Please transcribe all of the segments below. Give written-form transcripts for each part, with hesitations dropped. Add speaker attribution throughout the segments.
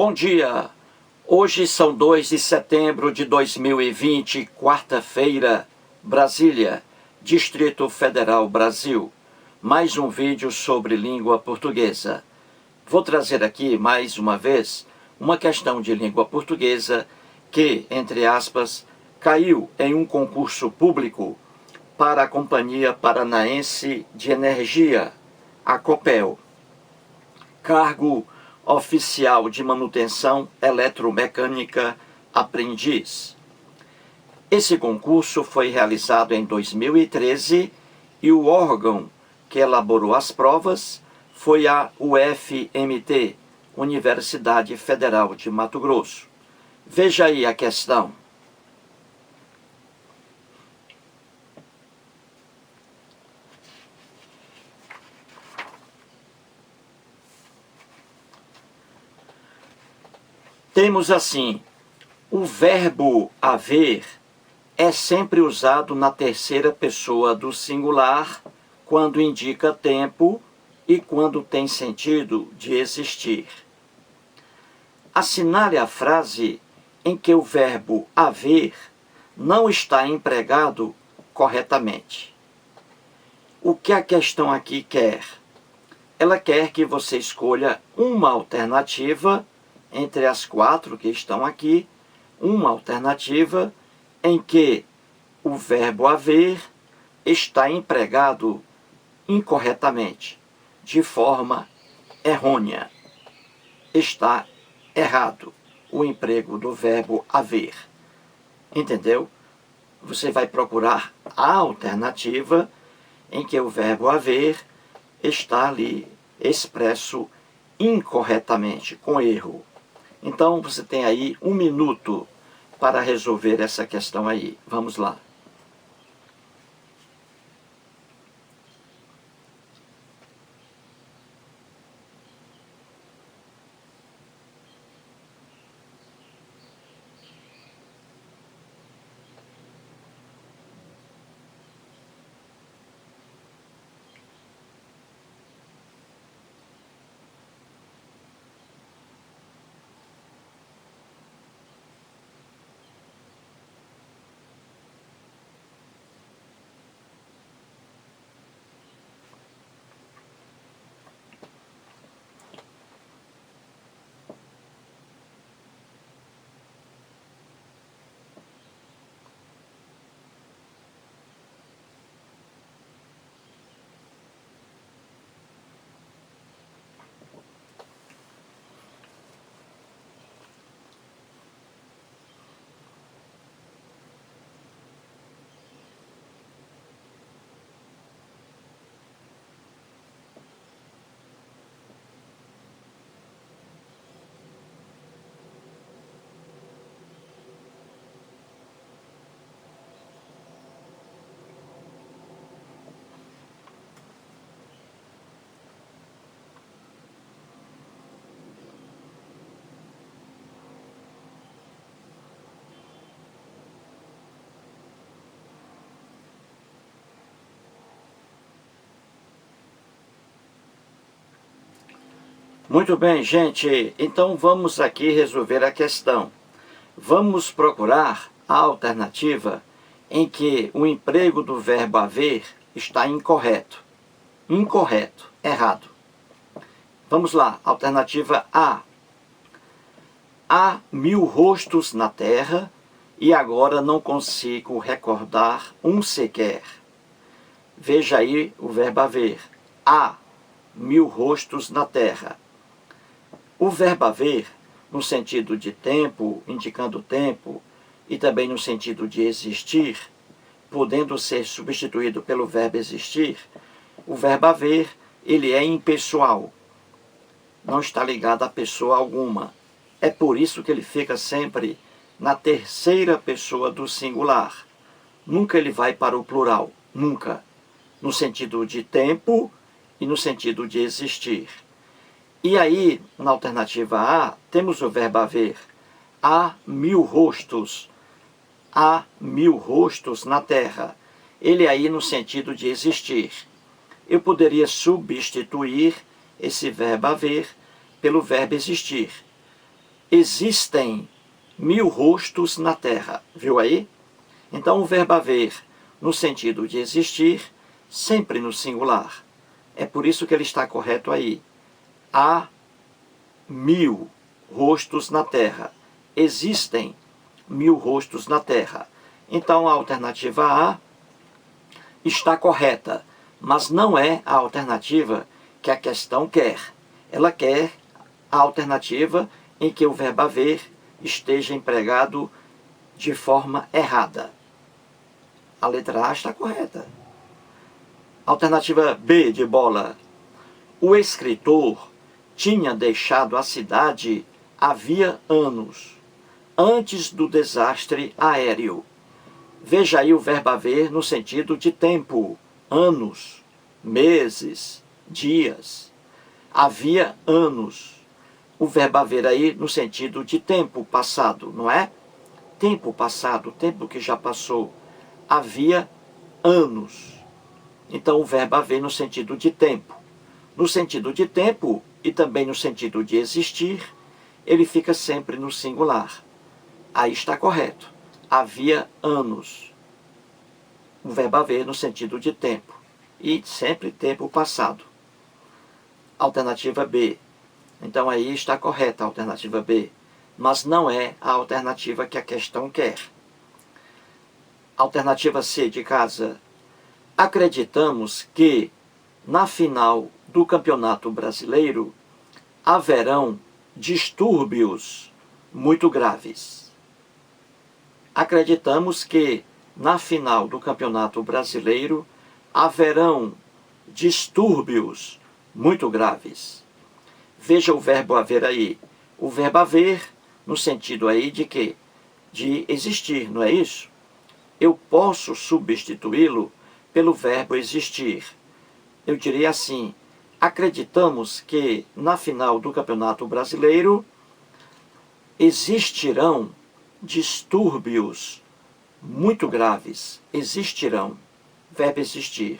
Speaker 1: Bom dia! Hoje são 2 de setembro de 2020, quarta-feira, Brasília, Distrito Federal, Brasil. Mais um vídeo sobre língua portuguesa. Vou trazer aqui, mais uma vez, uma questão de língua portuguesa que, entre aspas, caiu em um concurso público para a Companhia Paranaense de Energia, a Copel. Cargo: oficial de manutenção eletromecânica aprendiz. Esse concurso foi realizado em 2013 e o órgão que elaborou as provas foi a UFMT, Universidade Federal de Mato Grosso. Veja aí a questão. Temos assim: o verbo haver é sempre usado na terceira pessoa do singular quando indica tempo e quando tem sentido de existir. Assinale a frase em que o verbo haver não está empregado corretamente. O que a questão aqui quer? Ela quer que você escolha uma alternativa entre as 4 que estão aqui, uma alternativa em que o verbo haver está empregado incorretamente, de forma errônea. Está errado o emprego do verbo haver. Entendeu? Você vai procurar a alternativa em que o verbo haver está ali expresso incorretamente, com erro. Então, você tem aí 1 minuto para resolver essa questão aí. Vamos lá. Muito bem, gente. Então vamos aqui resolver a questão. Vamos procurar a alternativa em que o emprego do verbo haver está incorreto. Incorreto, errado. Vamos lá, alternativa A. Há 1000 rostos na terra e agora não consigo recordar um sequer. Veja aí o verbo haver. Há 1000 rostos na terra. O verbo haver, no sentido de tempo, indicando tempo, e também no sentido de existir, podendo ser substituído pelo verbo existir, o verbo haver, ele é impessoal. Não está ligado a pessoa alguma. É por isso que ele fica sempre na terceira pessoa do singular. Nunca ele vai para o plural. Nunca. No sentido de tempo e no sentido de existir. E aí, na alternativa A, temos o verbo haver. Há 1000 rostos. Há 1000 rostos na terra. Ele aí no sentido de existir. Eu poderia substituir esse verbo haver pelo verbo existir. existem 1000 rostos na terra. Viu aí? Então o verbo haver, no sentido de existir, sempre no singular. É por isso que ele está correto aí. Há 1000 rostos na terra. Existem 1000 rostos na terra. Então a alternativa A está correta, mas não é a alternativa que a questão quer. Ela quer a alternativa em que o verbo haver esteja empregado de forma errada. A letra A está correta. Alternativa B de bola. O escritor tinha deixado a cidade havia anos, antes do desastre aéreo. Veja aí o verbo haver no sentido de tempo, anos, meses, dias. Havia anos. O verbo haver aí no sentido de tempo passado, não é? Tempo passado, tempo que já passou. Havia anos. Então o verbo haver no sentido de tempo. No sentido de tempo e também no sentido de existir, ele fica sempre no singular. Aí está correto. Havia anos. O verbo haver no sentido de tempo. E sempre tempo passado. Alternativa B. Então aí está correta a alternativa B. Mas não é a alternativa que a questão quer. Alternativa C de casa. Acreditamos que, na final do Campeonato Brasileiro, haverão distúrbios muito graves. Acreditamos que, na final do Campeonato Brasileiro, haverão distúrbios muito graves. Veja o verbo haver aí. O verbo haver no sentido aí de quê? De existir, não é isso? Eu posso substituí-lo pelo verbo existir. Eu diria assim: acreditamos que na final do Campeonato Brasileiro existirão distúrbios muito graves. Existirão. Verbo existir.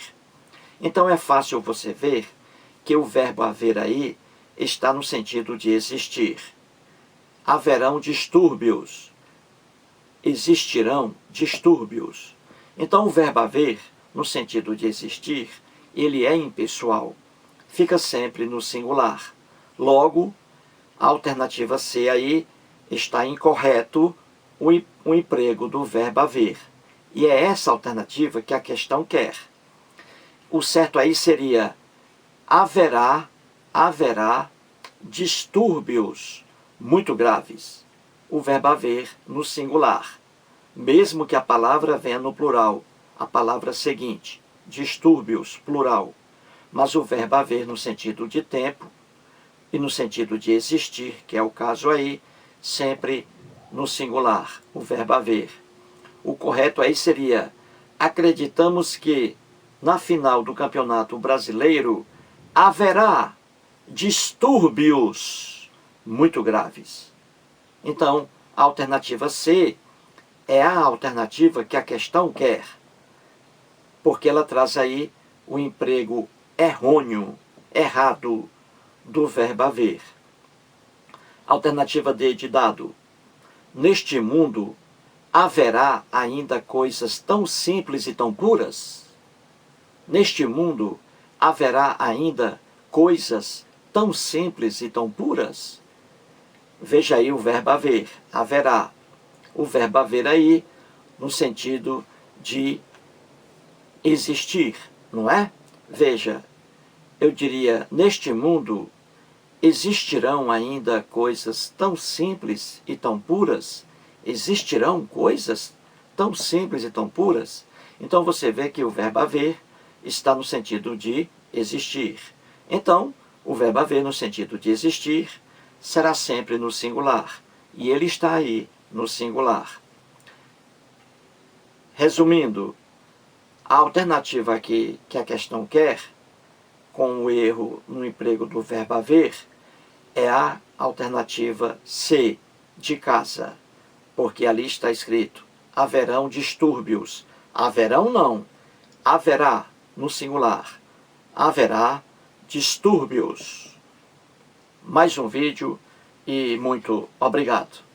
Speaker 1: Então é fácil você ver que o verbo haver aí está no sentido de existir. Haverão distúrbios. Existirão distúrbios. Então o verbo haver, no sentido de existir, ele é impessoal. Fica sempre no singular. Logo, a alternativa C aí está incorreto o emprego do verbo haver. E é essa alternativa que a questão quer. O certo aí seria: haverá distúrbios muito graves. O verbo haver no singular. Mesmo que a palavra venha no plural, a palavra seguinte, distúrbios, plural. Mas o verbo haver no sentido de tempo e no sentido de existir, que é o caso aí, sempre no singular, o verbo haver. O correto aí seria: acreditamos que, na final do Campeonato Brasileiro, haverá distúrbios muito graves. Então, a alternativa C é a alternativa que a questão quer, porque ela traz aí o emprego errôneo, errado, do verbo haver. Alternativa D de dado. Neste mundo, haverá ainda coisas tão simples e tão puras? Neste mundo, haverá ainda coisas tão simples e tão puras? Veja aí o verbo haver, haverá. O verbo haver aí no sentido de existir, não é? Veja, eu diria: neste mundo existirão ainda coisas tão simples e tão puras? Existirão coisas tão simples e tão puras? Então você vê que o verbo haver está no sentido de existir. Então, o verbo haver no sentido de existir será sempre no singular. E ele está aí no singular. Resumindo, a alternativa aqui que a questão quer, com o erro no emprego do verbo haver, é a alternativa C, de casa. Porque ali está escrito: haverão distúrbios. Haverão não, haverá no singular. Haverá distúrbios. Mais um vídeo e muito obrigado.